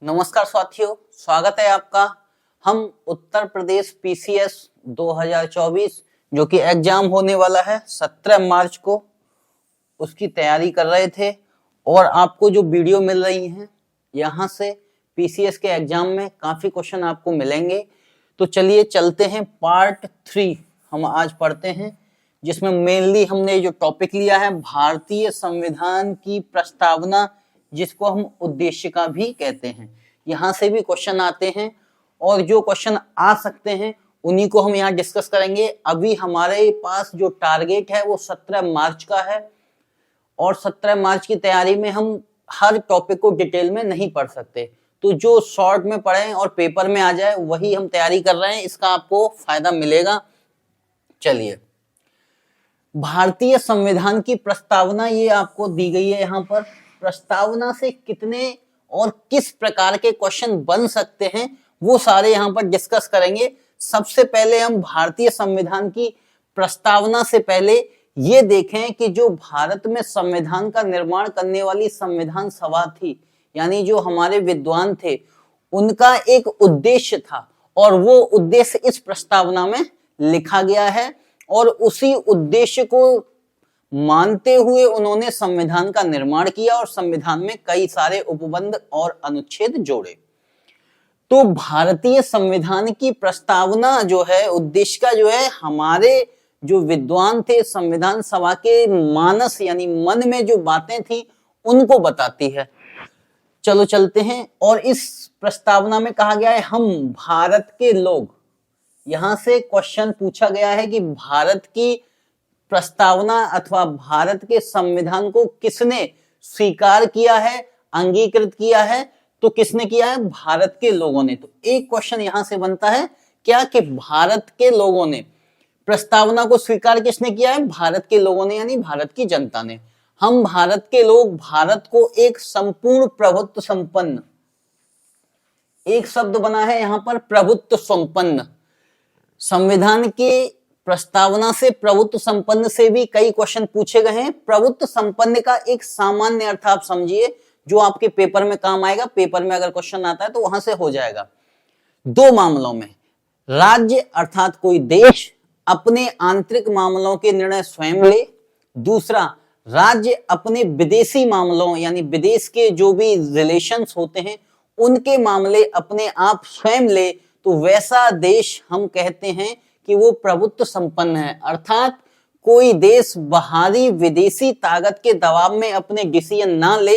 नमस्कार साथियों, स्वागत है आपका। हम उत्तर प्रदेश पीसीएस 2024 जो कि एग्जाम होने वाला है 17 मार्च को, उसकी तैयारी कर रहे थे और आपको जो वीडियो मिल रही हैं यहाँ से पीसीएस के एग्जाम में काफी क्वेश्चन आपको मिलेंगे। तो चलिए चलते हैं, पार्ट 3 हम आज पढ़ते हैं, जिसमें मेनली हमने जो टॉपिक लिया है भारतीय संविधान की प्रस्तावना, जिसको हम उद्देशिका भी कहते हैं। यहाँ से भी क्वेश्चन आते हैं और जो क्वेश्चन आ सकते हैं उन्हीं को हम यहाँ डिस्कस करेंगे। अभी हमारे पास जो टारगेट है वो 17 मार्च का है और 17 मार्च की तैयारी में हम हर टॉपिक को डिटेल में नहीं पढ़ सकते, तो जो शॉर्ट में पढ़ें और पेपर में आ जाए वही हम तैयारी कर रहे हैं, इसका आपको फायदा मिलेगा। चलिए, भारतीय संविधान की प्रस्तावना ये आपको दी गई है। यहाँ पर प्रस्तावना से कितने और किस प्रकार के क्वेश्चन बन सकते हैं वो सारे यहाँ पर डिस्कस करेंगे। सबसे पहले हम भारतीय संविधान की प्रस्तावना से पहले ये देखें कि जो भारत में संविधान का निर्माण करने वाली संविधान सभा थी, यानी जो हमारे विद्वान थे, उनका एक उद्देश्य था और वो उद्देश्य इस प्रस्तावना में लिखा गया है और उसी उद्देश्य को मानते हुए उन्होंने संविधान का निर्माण किया और संविधान में कई सारे उपबंध और अनुच्छेद जोड़े। तो भारतीय संविधान की प्रस्तावना जो है, उद्देश्य का जो है, हमारे जो विद्वान थे संविधान सभा के मानस यानी मन में जो बातें थी उनको बताती है। चलो चलते हैं, और इस प्रस्तावना में कहा गया है हम भारत के लोग। यहां से क्वेश्चन पूछा गया है कि भारत की प्रस्तावना अथवा भारत के संविधान को किसने स्वीकार किया है, अंगीकृत किया है? तो किसने किया है? भारत के लोगों ने। तो एक क्वेश्चन यहां से बनता है क्या कि भारत के लोगों ने प्रस्तावना को स्वीकार किसने किया है? भारत के लोगों ने, यानी भारत की जनता ने। हम भारत के लोग भारत को एक संपूर्ण प्रभुत्व संपन्न, एक शब्द बना है यहां पर, प्रभुत्व संपन्न। संविधान के प्रस्तावना से प्रभुत्व संपन्न से भी कई क्वेश्चन पूछे गए हैं। प्रभुत्व संपन्न का एक सामान्य अर्थ आप समझिए जो आपके पेपर में काम आएगा। पेपर में अगर क्वेश्चन आता है तो वहां से हो जाएगा। दो मामलों में, राज्य अर्थात कोई देश अपने आंतरिक मामलों के निर्णय स्वयं ले, दूसरा राज्य अपने विदेशी मामलों यानी विदेश के जो भी रिलेशंस होते हैं उनके मामले अपने आप स्वयं ले, तो वैसा देश हम कहते हैं कि वो प्रभुत्व संपन्न है। अर्थात कोई देश बाहरी विदेशी ताकत के दबाव में अपने डिसीजन ना ले,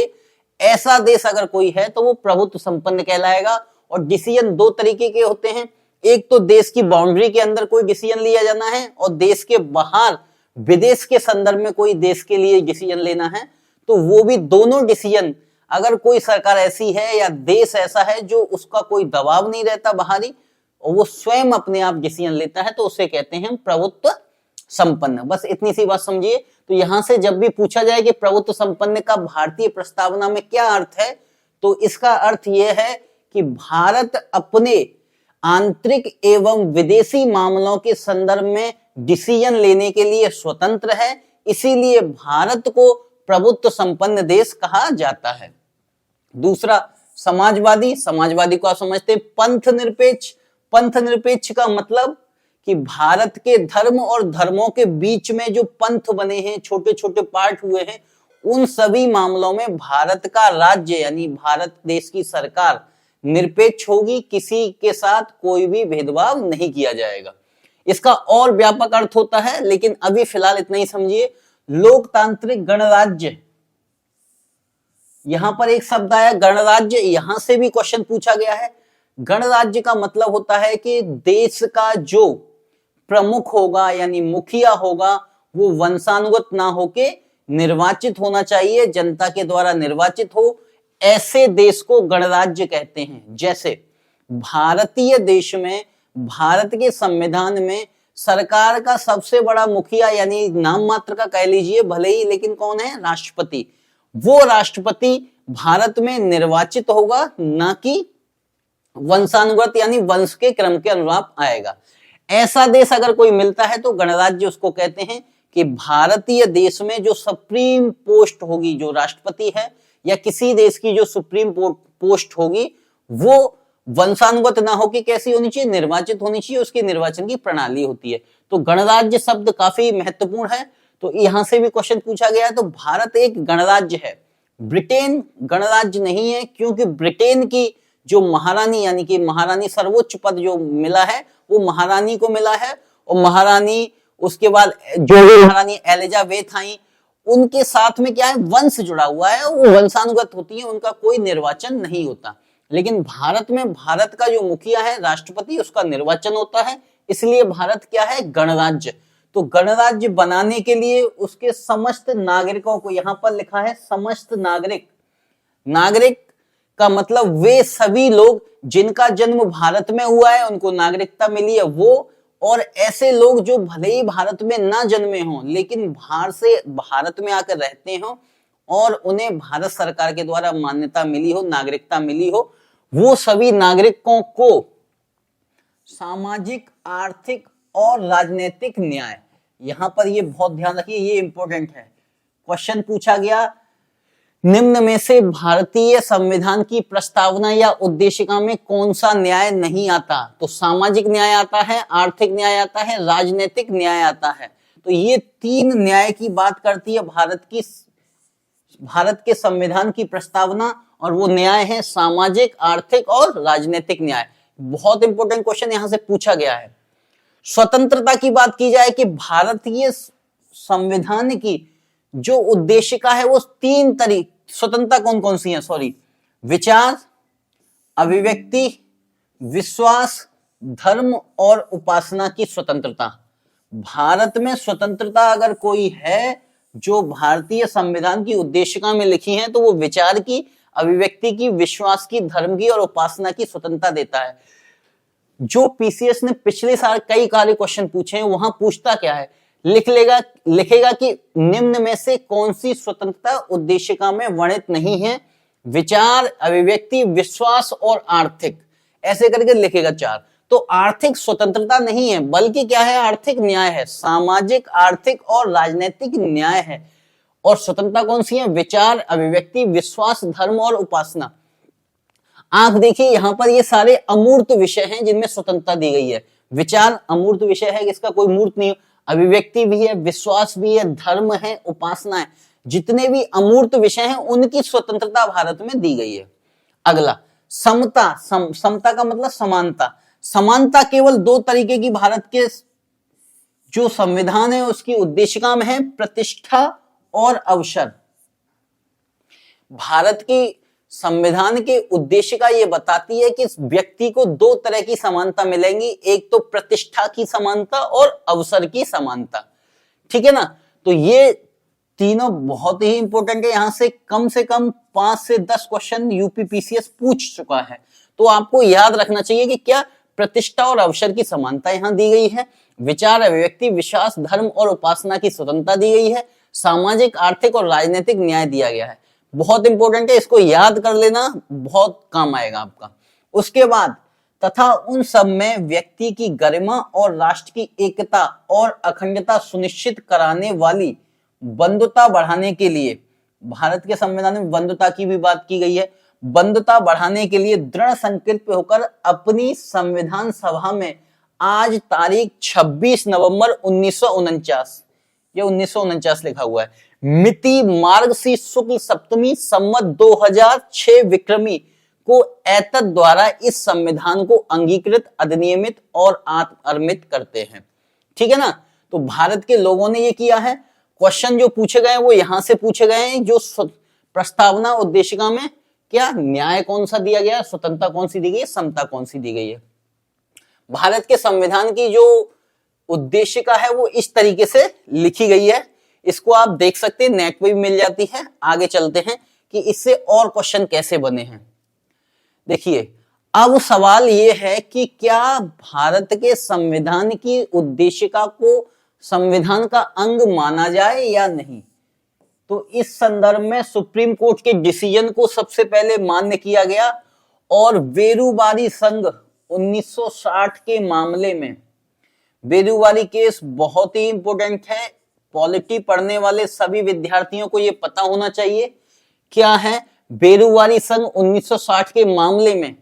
ऐसा देश अगर कोई है तो वो प्रभुत्व संपन्न कहलाएगा। और डिसीजन दो तरीके के होते हैं, एक तो देश की बाउंड्री के अंदर कोई डिसीजन लिया जाना है और देश के बाहर विदेश के संदर्भ में कोई देश के लिए डिसीजन लेना है। तो वो भी दोनों डिसीजन, अगर कोई सरकार ऐसी है या देश ऐसा है जो उसका कोई दबाव नहीं रहता बाहरी और वो स्वयं अपने आप डिसीजन लेता है, तो उसे कहते हैं प्रभुत्व संपन्न। बस इतनी सी बात समझिए। तो यहां से जब भी पूछा जाए कि प्रभुत्व संपन्न का भारतीय प्रस्तावना में क्या अर्थ है, तो इसका अर्थ यह है कि भारत अपने आंतरिक एवं विदेशी मामलों के संदर्भ में डिसीजन लेने के लिए स्वतंत्र है, इसीलिए भारत को प्रभुत्व संपन्न देश कहा जाता है। दूसरा, समाजवादी। समाजवादी को आप समझते हैं पंथ निरपेक्ष। पंथ निरपेक्ष का मतलब कि भारत के धर्म और धर्मों के बीच में जो पंथ बने हैं, छोटे छोटे पार्ट हुए हैं, उन सभी मामलों में भारत का राज्य यानी भारत देश की सरकार निरपेक्ष होगी, किसी के साथ कोई भी भेदभाव नहीं किया जाएगा। इसका और व्यापक अर्थ होता है, लेकिन अभी फिलहाल इतना ही समझिए। लोकतांत्रिक गणराज्य, यहां पर एक शब्द आया गणराज्य, यहां से भी क्वेश्चन पूछा गया है। गणराज्य का मतलब होता है कि देश का जो प्रमुख होगा यानी मुखिया होगा वो वंशानुगत ना होके निर्वाचित होना चाहिए, जनता के द्वारा निर्वाचित हो, ऐसे देश को गणराज्य कहते हैं। जैसे भारतीय देश में, भारत के संविधान में सरकार का सबसे बड़ा मुखिया यानी नाम मात्र का कह लीजिए भले ही, लेकिन कौन है? राष्ट्रपति। वो राष्ट्रपति भारत में निर्वाचित होगा, ना कि वंशानुगत यानी वंश के क्रम के अनुरूप आएगा। ऐसा देश अगर कोई मिलता है तो गणराज्य उसको कहते हैं कि भारतीय देश में जो सुप्रीम पोस्ट होगी, जो राष्ट्रपति है, या किसी देश की जो सुप्रीम पोस्ट होगी, वो वंशानुगत ना हो कि कैसी होनी चाहिए, निर्वाचित होनी चाहिए, उसकी निर्वाचन की प्रणाली होती है। तो गणराज्य शब्द काफी महत्वपूर्ण है। तो यहां से भी क्वेश्चन पूछा गया है। तो भारत एक गणराज्य है, ब्रिटेन गणराज्य नहीं है, क्योंकि ब्रिटेन की जो महारानी यानी कि महारानी सर्वोच्च पद जो मिला है वो महारानी को मिला है। और महारानी उसके बाद जो भी महारानी एलिजाबेथ आई उनके साथ में क्या है, वंश जुड़ा हुआ है, वो वंशानुगत होती है, उनका कोई निर्वाचन नहीं होता। लेकिन भारत में भारत का जो मुखिया है राष्ट्रपति, उसका निर्वाचन होता है, इसलिए भारत क्या है, गणराज्य। तो गणराज्य बनाने के लिए उसके समस्त नागरिकों को, यहां पर लिखा है समस्त नागरिक, नागरिक का मतलब वे सभी लोग जिनका जन्म भारत में हुआ है उनको नागरिकता मिली है वो, और ऐसे लोग जो भले ही भारत में ना जन्मे हों लेकिन बाहर से भारत में आकर रहते हो और उन्हें भारत सरकार के द्वारा मान्यता मिली हो, नागरिकता मिली हो, वो सभी नागरिकों को सामाजिक, आर्थिक और राजनीतिक न्याय, यहां पर ये बहुत ध्यान रखिए, ये इंपॉर्टेंट है। क्वेश्चन पूछा गया निम्न में से भारतीय संविधान की प्रस्तावना या उद्देशिका में कौन सा न्याय नहीं आता? तो सामाजिक न्याय आता है, आर्थिक न्याय आता है, राजनीतिक न्याय आता है। तो ये तीन न्याय की बात करती है भारत के संविधान की प्रस्तावना, और वो न्याय है सामाजिक, आर्थिक और राजनीतिक न्याय। बहुत इंपॉर्टेंट क्वेश्चन यहां से पूछा गया है। स्वतंत्रता की बात की जाए कि भारतीय संविधान की जो उद्देशिका है वो तीन तरीके, स्वतंत्रता कौन कौन सी है, सॉरी, विचार, अभिव्यक्ति, विश्वास, धर्म और उपासना की स्वतंत्रता। भारत में स्वतंत्रता अगर कोई है जो भारतीय संविधान की उद्देशिका में लिखी है तो वो विचार की, अभिव्यक्ति की, विश्वास की, धर्म की और उपासना की स्वतंत्रता देता है। जो पीसीएस ने पिछले साल कई कार्य क्वेश्चन पूछे हैं वहां पूछता क्या है, लिखेगा कि निम्न में से कौन सी स्वतंत्रता उद्देशिका में वर्णित नहीं है, विचार, अभिव्यक्ति, विश्वास और आर्थिक, ऐसे करके लिखेगा चार। तो आर्थिक स्वतंत्रता नहीं है बल्कि क्या है, आर्थिक न्याय है, सामाजिक, आर्थिक और राजनीतिक न्याय है। और स्वतंत्रता कौन सी है, विचार, अभिव्यक्ति, विश्वास, धर्म और उपासना। आप देखिए यहां पर ये सारे अमूर्त विषय हैं जिनमें स्वतंत्रता दी गई है। विचार अमूर्त विषय है, इसका कोई मूर्त नहीं, अभिव्यक्ति भी है, विश्वास भी है, धर्म है, उपासना है, जितने भी अमूर्त विषय हैं उनकी स्वतंत्रता भारत में दी गई है। अगला समता, समता का मतलब समानता। समानता केवल दो तरीके की भारत के जो संविधान है उसकी उद्देशिका में है, प्रतिष्ठा और अवसर। भारत की संविधान के उद्देशिका ये बताती है कि व्यक्ति को दो तरह की समानता मिलेंगी, एक तो प्रतिष्ठा की समानता और अवसर की समानता, ठीक है ना। तो ये तीनों बहुत ही इंपॉर्टेंट है, यहां से कम 5 से 10 क्वेश्चन यूपीपीसीएस पूछ चुका है। तो आपको याद रखना चाहिए कि क्या प्रतिष्ठा और अवसर की समानता यहां दी गई है, विचार, अभिव्यक्ति, विश्वास, धर्म और उपासना की स्वतंत्रता दी गई है, सामाजिक, आर्थिक और राजनीतिक न्याय दिया गया है। बहुत इंपॉर्टेंट है, इसको याद कर लेना, बहुत काम आएगा आपका। उसके बाद तथा उन सब में व्यक्ति की गरिमा और राष्ट्र की एकता और अखंडता सुनिश्चित कराने वाली बंधुता बढ़ाने के लिए, भारत के संविधान में बंधुता की भी बात की गई है, बंधुता बढ़ाने के लिए दृढ़ संकल्प होकर अपनी संविधान सभा में आज तारीख 26 नवंबर 1949, ये 1949 लिखा हुआ है, मिति मार्गशीर्ष शुक्ल सप्तमी संवत 2006 विक्रमी को एतद द्वारा इस संविधान को अंगीकृत, अधिनियमित और आत्मर्मित करते हैं। ठीक है ना। तो भारत के लोगों ने ये किया है। क्वेश्चन जो पूछे गए वो यहां से पूछे गए हैं, जो प्रस्तावना उद्देशिका में क्या न्याय कौन सा दिया गया, स्वतंत्रता कौन सी दी गई है, समता कौन सी दी गई है। भारत के संविधान की जो उद्देशिका है वो इस तरीके से लिखी गई है, इसको आप देख सकते हैं, नेट पे भी मिल जाती है। आगे चलते हैं कि इससे और क्वेश्चन कैसे बने हैं। देखिए अब सवाल ये है कि क्या भारत के संविधान की उद्देशिका को संविधान का अंग माना जाए या नहीं। तो इस संदर्भ में सुप्रीम कोर्ट के डिसीजन को सबसे पहले मान्य किया गया और बेरुबारी संघ 1960 के मामले में, बेरुबारी केस बहुत ही इंपॉर्टेंट है, पॉलिटी पढ़ने वाले सभी विद्यार्थियों को यह पता होना चाहिए क्या है। बेरुबारी संघ 1960 के मामले में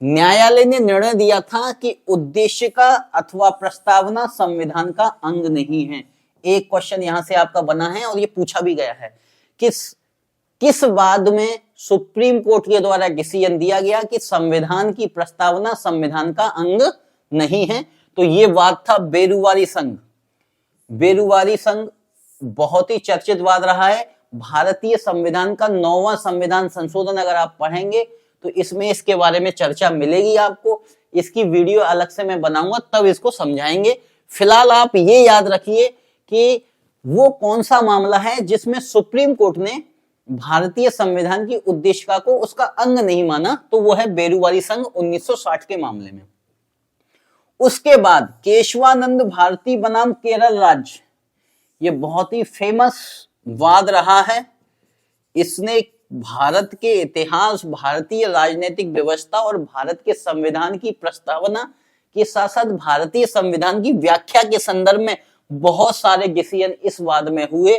न्यायालय ने निर्णय दिया था कि उद्देशिका अथवा प्रस्तावना संविधान का अंग नहीं है। एक क्वेश्चन यहां से आपका बना है और ये पूछा भी गया है, किस वाद में सुप्रीम कोर्ट के द्वारा डिसीजन दिया गया कि संविधान की प्रस्तावना संविधान का अंग नहीं है। तो ये वाद था बेरुवारी संघ। बेरुवारी संघ बहुत ही चर्चित वाद रहा है। भारतीय संविधान का 9वां संविधान संशोधन अगर आप पढ़ेंगे तो इसमें इसके बारे में चर्चा मिलेगी आपको। इसकी वीडियो अलग से मैं बनाऊंगा, तब इसको समझाएंगे। फिलहाल आप ये याद रखिए कि वो कौन सा मामला है जिसमें सुप्रीम कोर्ट ने भारतीय संविधान की उद्देशिका को उसका अंग नहीं माना, तो वो है बेरुवारी संघ 1960 के मामले में। उसके बाद केशवानंद भारती बनाम केरल राज्य, ये बहुत ही फेमस वाद रहा है। इसने भारत के इतिहास, भारतीय राजनीतिक व्यवस्था और भारत के संविधान की प्रस्तावना के साथ साथ भारतीय संविधान की व्याख्या के संदर्भ में बहुत सारे डिसीजन इस वाद में हुए।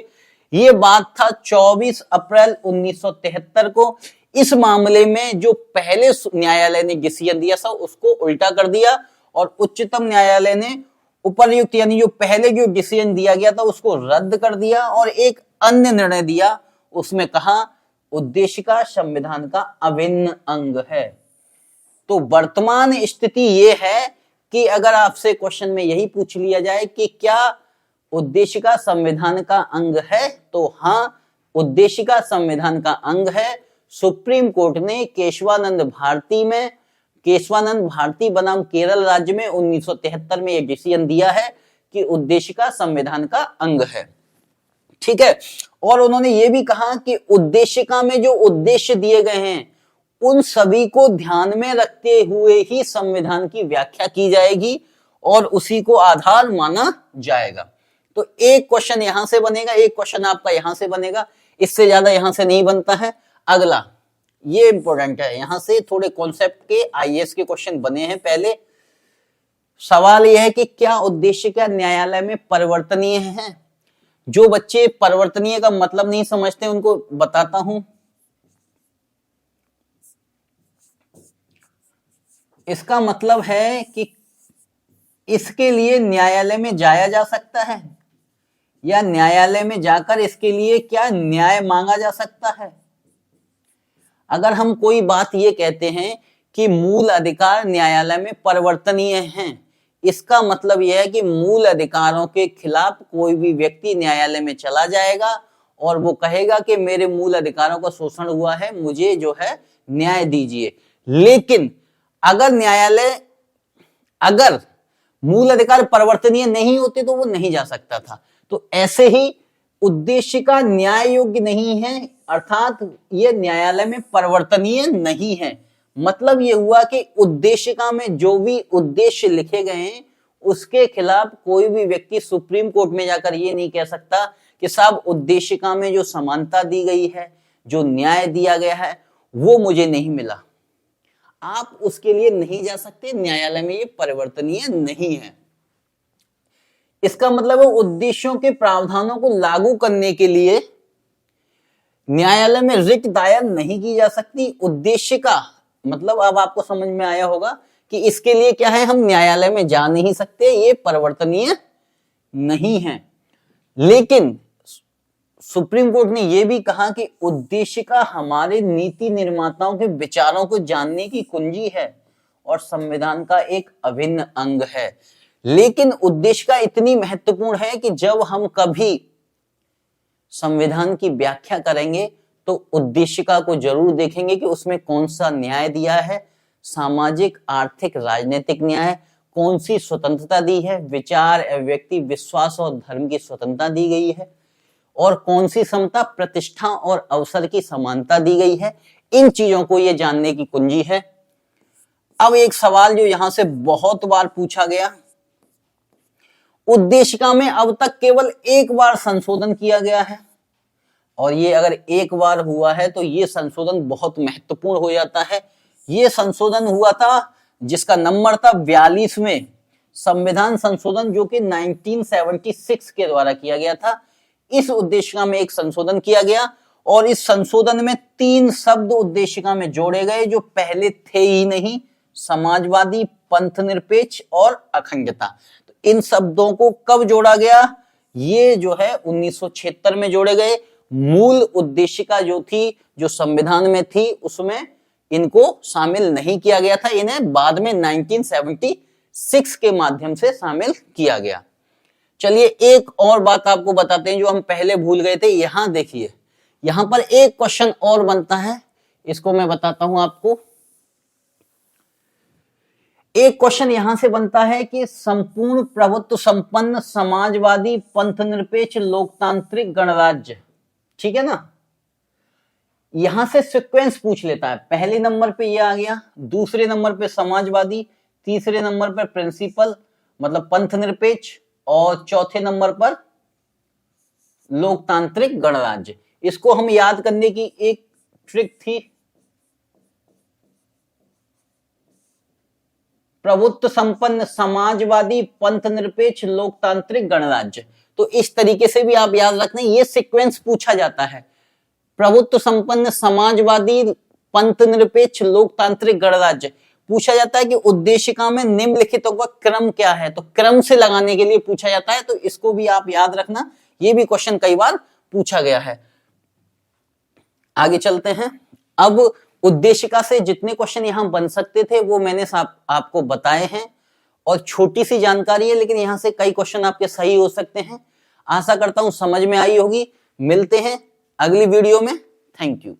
ये बात था 24 अप्रैल 1973 को। इस मामले में जो पहले न्यायालय ने डिसीजन दिया था उसको उल्टा कर दिया और उच्चतम न्यायालय ने उपर्युक्त यानी जो पहले जो डिसीजन दिया गया था उसको रद्द कर दिया और एक अन्य निर्णय दिया। उसमें कहा उद्देशिका संविधान का अभिन्न अंग है। तो वर्तमान स्थिति ये है कि अगर आपसे क्वेश्चन में यही पूछ लिया जाए कि क्या उद्देशिका संविधान का अंग है, तो हाँ, उद्देशिका संविधान का अंग है। सुप्रीम कोर्ट ने केशवानंद भारती बनाम केरल राज्य में 1973 में यह डिसीजन दिया है कि उद्देशिका संविधान का अंग है। ठीक है। और उन्होंने ये भी कहा कि उद्देशिका में जो उद्देश्य दिए गए हैं उन सभी को ध्यान में रखते हुए ही संविधान की व्याख्या की जाएगी और उसी को आधार माना जाएगा। तो एक क्वेश्चन यहां से बनेगा, एक क्वेश्चन आपका यहां से बनेगा, इससे ज्यादा यहां से नहीं बनता है। अगला ये इंपॉर्टेंट है, यहां से थोड़े कॉन्सेप्ट के आईएएस के क्वेश्चन बने हैं। पहले सवाल यह है कि क्या उद्देशिका न्यायालय में परिवर्तनीय है। जो बच्चे परिवर्तनीय का मतलब नहीं समझते उनको बताता हूं। इसका मतलब है कि इसके लिए न्यायालय में जाया जा सकता है या न्यायालय में जाकर इसके लिए क्या न्याय मांगा जा सकता है। अगर हम कोई बात ये कहते हैं कि मूल अधिकार न्यायालय में परिवर्तनीय हैं, इसका मतलब यह है कि मूल अधिकारों के खिलाफ कोई भी व्यक्ति न्यायालय में चला जाएगा और वो कहेगा कि मेरे मूल अधिकारों का शोषण हुआ है, मुझे जो है न्याय दीजिए। लेकिन अगर मूल अधिकार परिवर्तनीय नहीं होते तो वो नहीं जा सकता था। तो ऐसे ही उद्देशिका न्याय योग्य नहीं है, अर्थात ये न्यायालय में परिवर्तनीय नहीं है। मतलब ये हुआ कि उद्देशिका में जो भी उद्देश्य लिखे गए हैं उसके खिलाफ कोई भी व्यक्ति सुप्रीम कोर्ट में जाकर ये नहीं कह सकता कि साहब उद्देशिका में जो समानता दी गई है, जो न्याय दिया गया है वो मुझे नहीं मिला। आप उसके लिए नहीं जा सकते, न्यायालय में ये परिवर्तनीय नहीं है। इसका मतलब है उद्देश्यों के प्रावधानों को लागू करने के लिए न्यायालय में रिट दायर नहीं की जा सकती। उद्देशिका मतलब अब आपको समझ में आया होगा कि इसके लिए क्या है, हम न्यायालय में जा नहीं सकते, ये परिवर्तनीय नहीं है। लेकिन सुप्रीम कोर्ट ने यह भी कहा कि उद्देशिका हमारे नीति निर्माताओं के विचारों को जानने की कुंजी है और संविधान का एक अभिन्न अंग है। लेकिन उद्देशिका इतनी महत्वपूर्ण है कि जब हम कभी संविधान की व्याख्या करेंगे तो उद्देशिका को जरूर देखेंगे कि उसमें कौन सा न्याय दिया है, सामाजिक, आर्थिक, राजनीतिक न्याय, कौन सी स्वतंत्रता दी है, विचार, अभिव्यक्ति, विश्वास और धर्म की स्वतंत्रता दी गई है, और कौन सी समता, प्रतिष्ठा और अवसर की समानता दी गई है। इन चीजों को ये जानने की कुंजी है। अब एक सवाल जो यहां से बहुत बार पूछा गया, उद्देशिका में अब तक केवल एक बार संशोधन किया गया है और ये अगर एक बार हुआ है तो ये संशोधन बहुत महत्वपूर्ण हो जाता है। ये संशोधन हुआ था जिसका नंबर था 42वें संविधान संशोधन, जो कि 1976 के द्वारा किया गया था। इस उद्देशिका में एक संशोधन किया गया और इस संशोधन में 3 शब्द उद्देशिका में जोड़े गए जो पहले थे ही नहीं, समाजवादी, पंथ निरपेक्ष और अखंडता। तो इन शब्दों को कब जोड़ा गया? ये जो है 1976 में जोड़े गए। मूल उद्देशिका जो थी, जो संविधान में थी, उसमें इनको शामिल नहीं किया गया था। इन्हें बाद में 1976 के माध्यम से शामिल किया गया। चलिए एक और बात आपको बताते हैं जो हम पहले भूल गए थे। यहां देखिए, यहां पर एक क्वेश्चन और बनता है, इसको मैं बताता हूं आपको। एक क्वेश्चन यहां से बनता है कि संपूर्ण प्रभुत्व संपन्न समाजवादी पंथ निरपेक्ष लोकतांत्रिक गणराज्य, ठीक है ना, यहां से सीक्वेंस पूछ लेता है। पहले नंबर पे ये आ गया, दूसरे नंबर पे समाजवादी, तीसरे नंबर पर प्रिंसिपल मतलब पंथ निरपेक्ष, और चौथे नंबर पर लोकतांत्रिक गणराज्य। इसको हम याद करने की एक ट्रिक थी, प्रभुत्व संपन्न समाजवादी पंथ निरपेक्ष लोकतांत्रिक गणराज्य। तो इस तरीके से भी आप याद रखना, ये सीक्वेंस पूछा जाता है। प्रभुत्व संपन्न समाजवादी पंथ निरपेक्ष लोकतांत्रिक गणराज्य पूछा जाता है कि उद्देशिका में निम्नलिखितों का क्रम क्या है। तो क्रम से लगाने के लिए पूछा जाता है, तो इसको भी आप याद रखना। ये भी क्वेश्चन कई बार पूछा गया है। आगे चलते हैं। अब उद्देशिका से जितने क्वेश्चन यहां बन सकते थे वो मैंने आपको बताए हैं, और छोटी सी जानकारी है, लेकिन यहां से कई क्वेश्चन आपके सही हो सकते हैं। आशा करता हूं समझ में आई होगी। मिलते हैं अगली वीडियो में। Thank you.